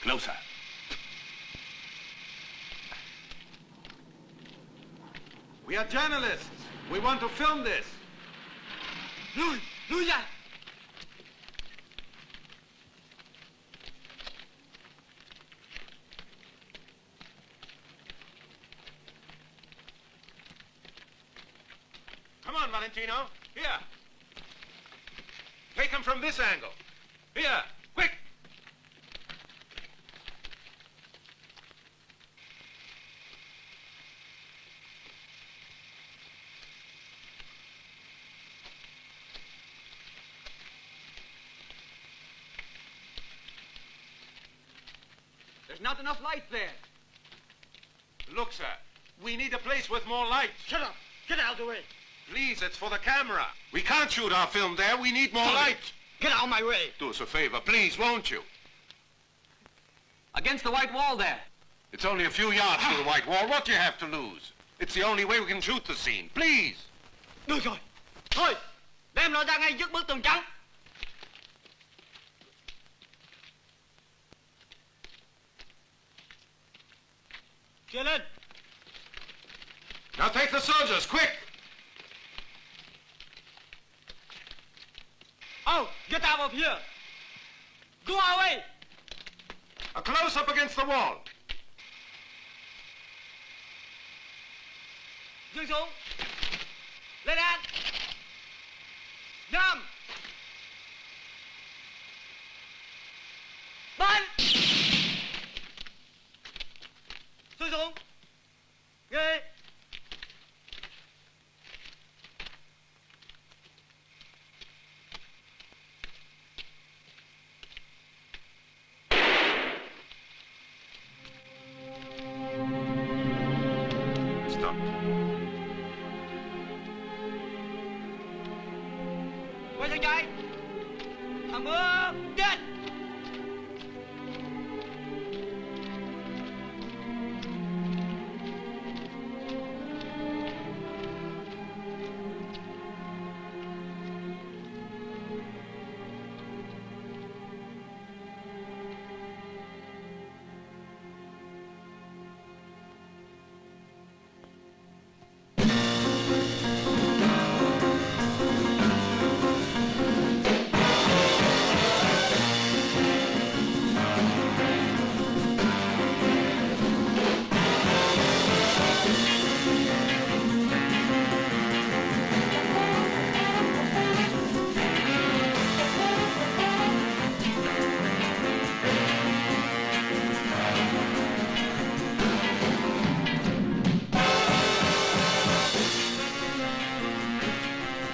Closer. We are journalists. We want to film this. Lui ra. Come on, Valentino. Here. Take him from this angle. Here, quick. There's not enough light there. Look, sir, we need a place with more light. Shut up. Get out of the way. Please, it's for the camera. We can't shoot our film there. We need more light. Get out of my way. Do us a favor, please, won't you? Against the white wall there. It's only a few yards to the white wall. What do you have to lose? It's the only way we can shoot the scene. Please. Được rồi. Thôi, đem nó ra ngay trước bức tường trắng. Chia lên. Now take the soldiers, quick. Oh, get out of here. Go away. A close up against the wall. Dương xuống. Lên án. Nhắm. Bắn. Xuống xuống. Ghê. Stop. Quay sang trái. Thằng mưa. Chết.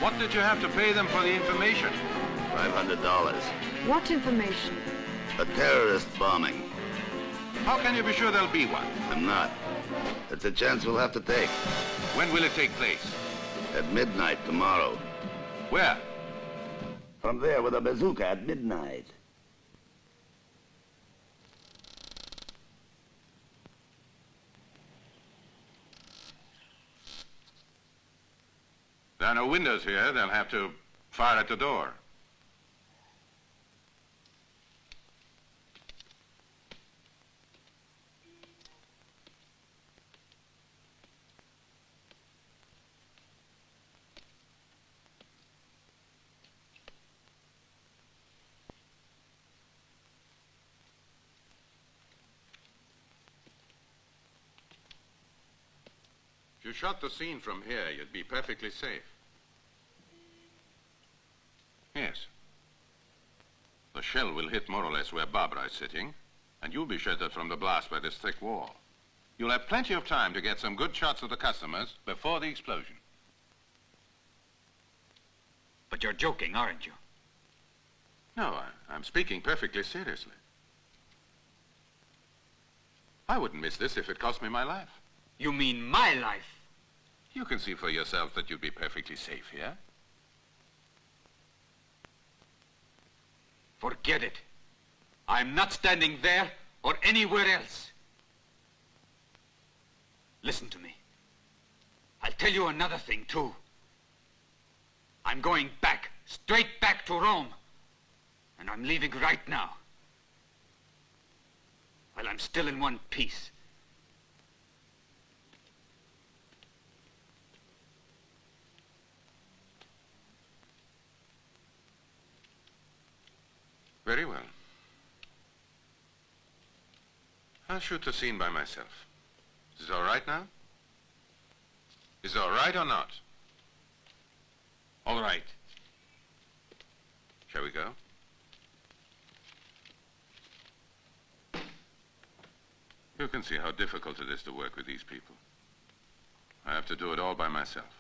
What did you have to pay them for the information? $500. What information? A terrorist bombing. How can you be sure there'll be one? I'm not. It's a chance we'll have to take. When will it take place? At midnight tomorrow. Where? From there with a bazooka at midnight. There are no windows here. They'll have to fire at the door. If you shot the scene from here, you'd be perfectly safe. Yes. The shell will hit more or less where Barbara is sitting, and you'll be sheltered from the blast by this thick wall. You'll have plenty of time to get some good shots of the customers before the explosion. But you're joking, aren't you? No, I'm speaking perfectly seriously. I wouldn't miss this if it cost me my life. You mean my life? You can see for yourself that you'd be perfectly safe here. Forget it. I'm not standing there or anywhere else. Listen to me. I'll tell you another thing, too. I'm going back, straight back to Rome. And I'm leaving right now. While I'm still in one piece. Very well. I'll shoot the scene by myself. Is it all right now? Is it all right or not? All right. Shall we go? You can see how difficult it is to work with these people. I have to do it all by myself.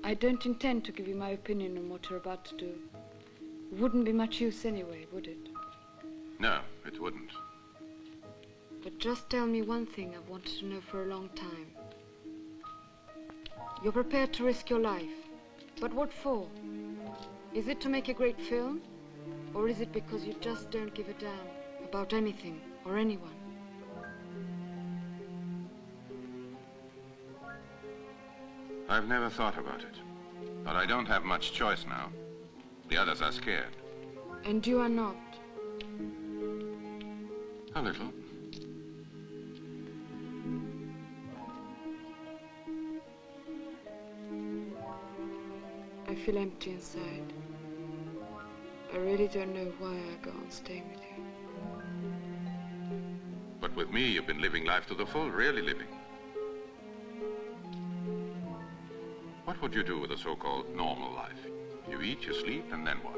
I don't intend to give you my opinion on what you're about to do. It wouldn't be much use anyway, would it? No, it wouldn't. But just tell me one thing I've wanted to know for a long time. You're prepared to risk your life. But what for? Is it to make a great film? Or is it because you just don't give a damn about anything or anyone? I've never thought about it. But I don't have much choice now. The others are scared. And you are not? A little. I feel empty inside. I really don't know why I go on staying with you. But with me, you've been living life to the full, really living. What would you do with a so-called normal life? You eat, you sleep, and then what?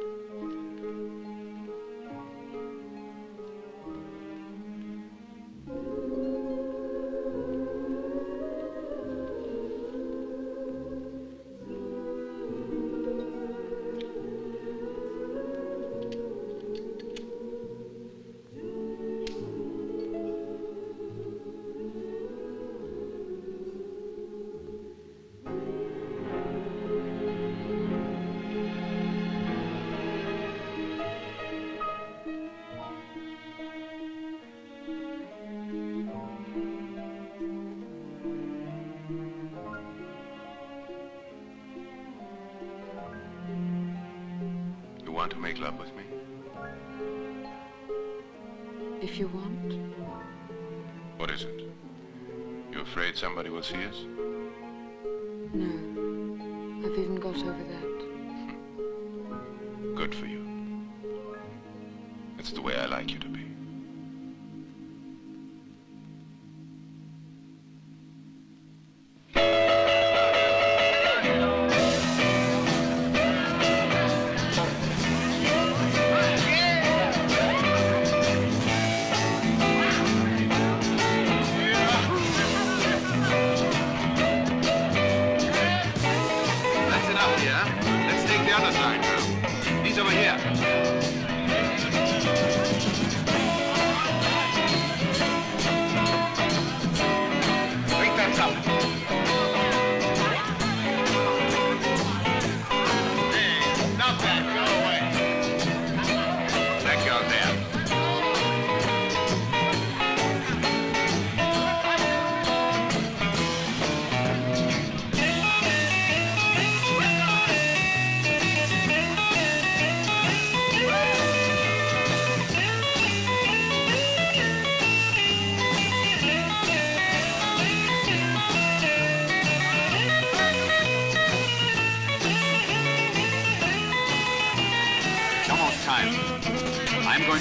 Want to make love with me? If you want. What is it? You afraid somebody will see us? No. I've even got over that. Good for you. It's the way I like you to be.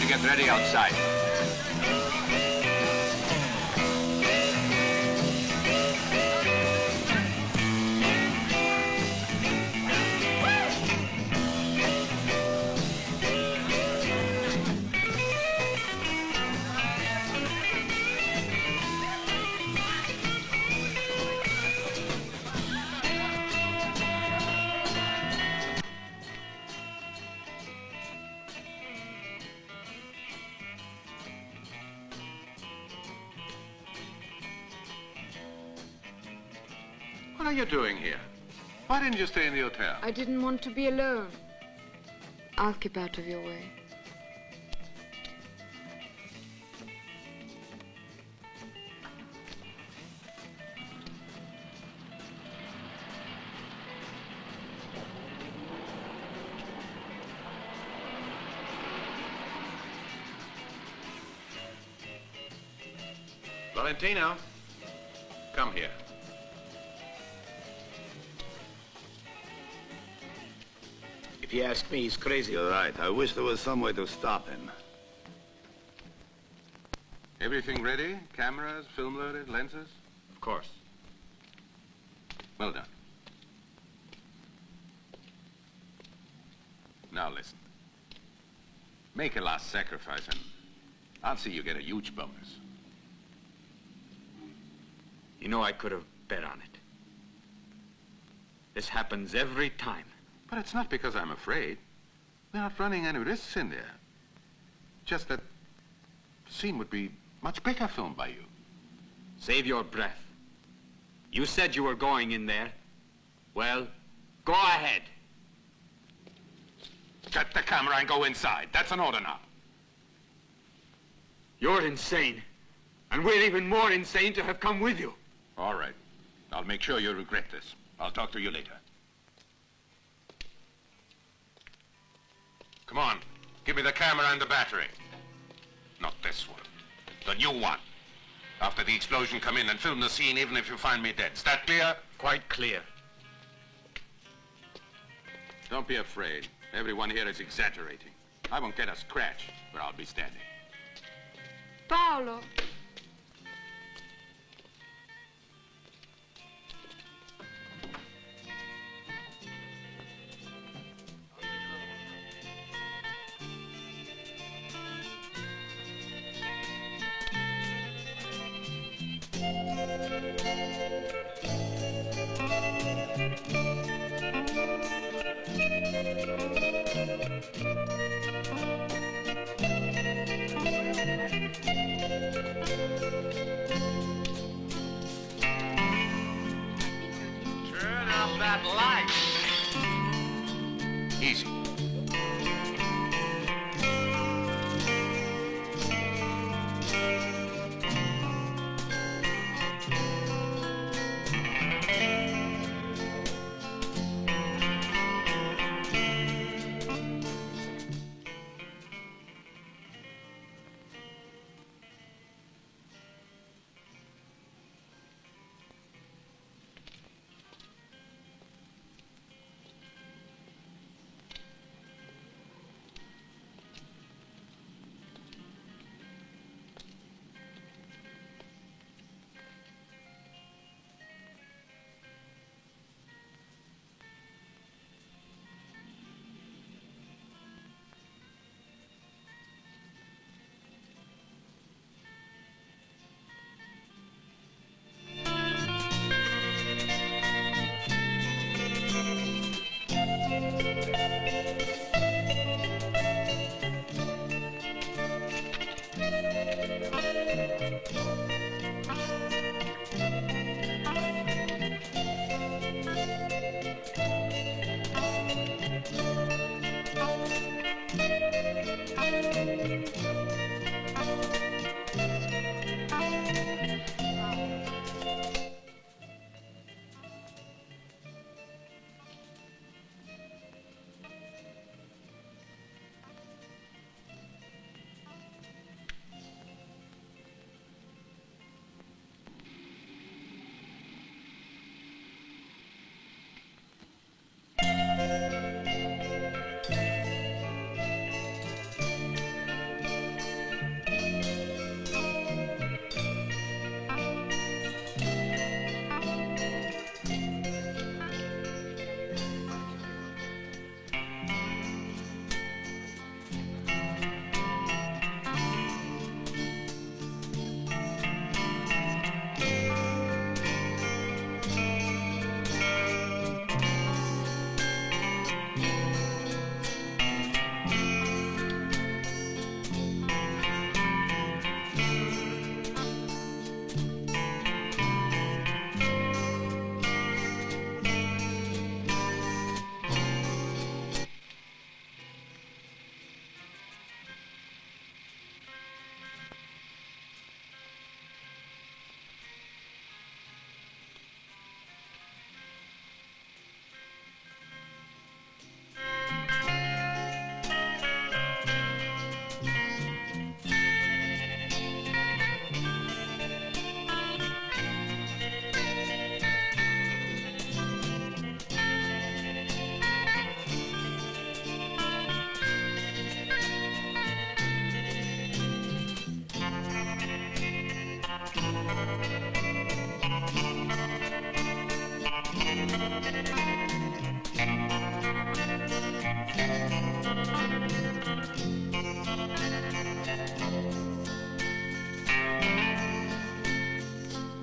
Get ready outside. What are you doing here? Why didn't you stay in the hotel? I didn't want to be alone. I'll keep out of your way. Valentino, come here. If you ask me, he's crazy. You're right. I wish there was some way to stop him. Everything ready? Cameras, film loaded, lenses? Of course. Well done. Now listen. Make a last sacrifice and I'll see you get a huge bonus. You know I could have bet on it. This happens every time. But it's not because I'm afraid. We're not running any risks in there. Just that the scene would be much better filmed by you. Save your breath. You said you were going in there. Well, go ahead. Shut the camera and go inside. That's an order now. You're insane. And we're even more insane to have come with you. All right. I'll make sure you regret this. I'll talk to you later. Come on. Give me the camera and the battery. Not this one. The new one. After the explosion, come in and film the scene even if you find me dead. Is that clear? Quite clear. Don't be afraid. Everyone here is exaggerating. I won't get a scratch where I'll be standing. Paolo. Turn off that light. Easy.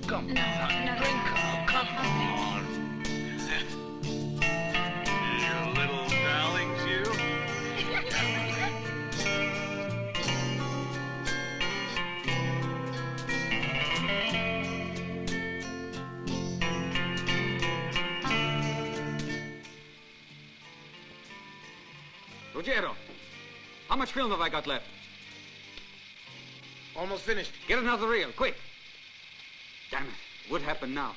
Come on, drink up, come on. You little darlings, you. Ruggiero, how much film have I got left? Almost finished. Get another reel, quick. Damn it, what happened now?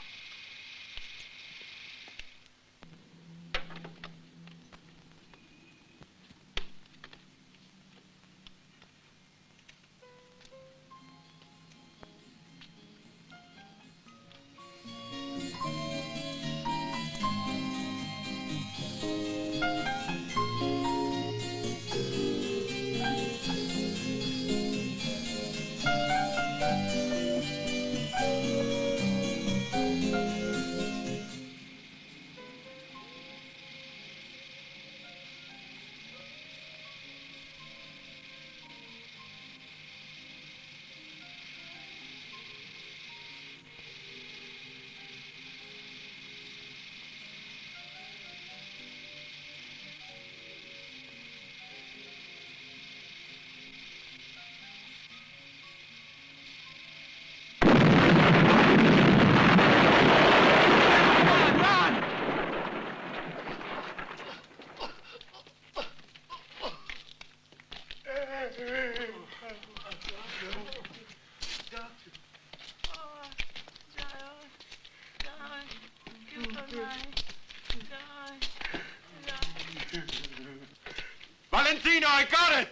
Valentino, I got it!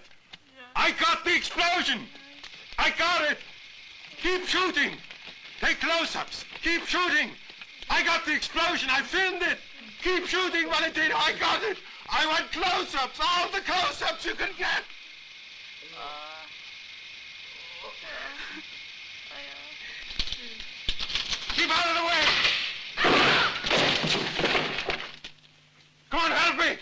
I got the explosion! I got it! Keep shooting! Take close-ups! Keep shooting! I got the explosion! I filmed it! Keep shooting, Valentino! I got it! I want close-ups! All the close-ups you can get! Keep out of the way! Come on, help me!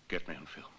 Get me on film.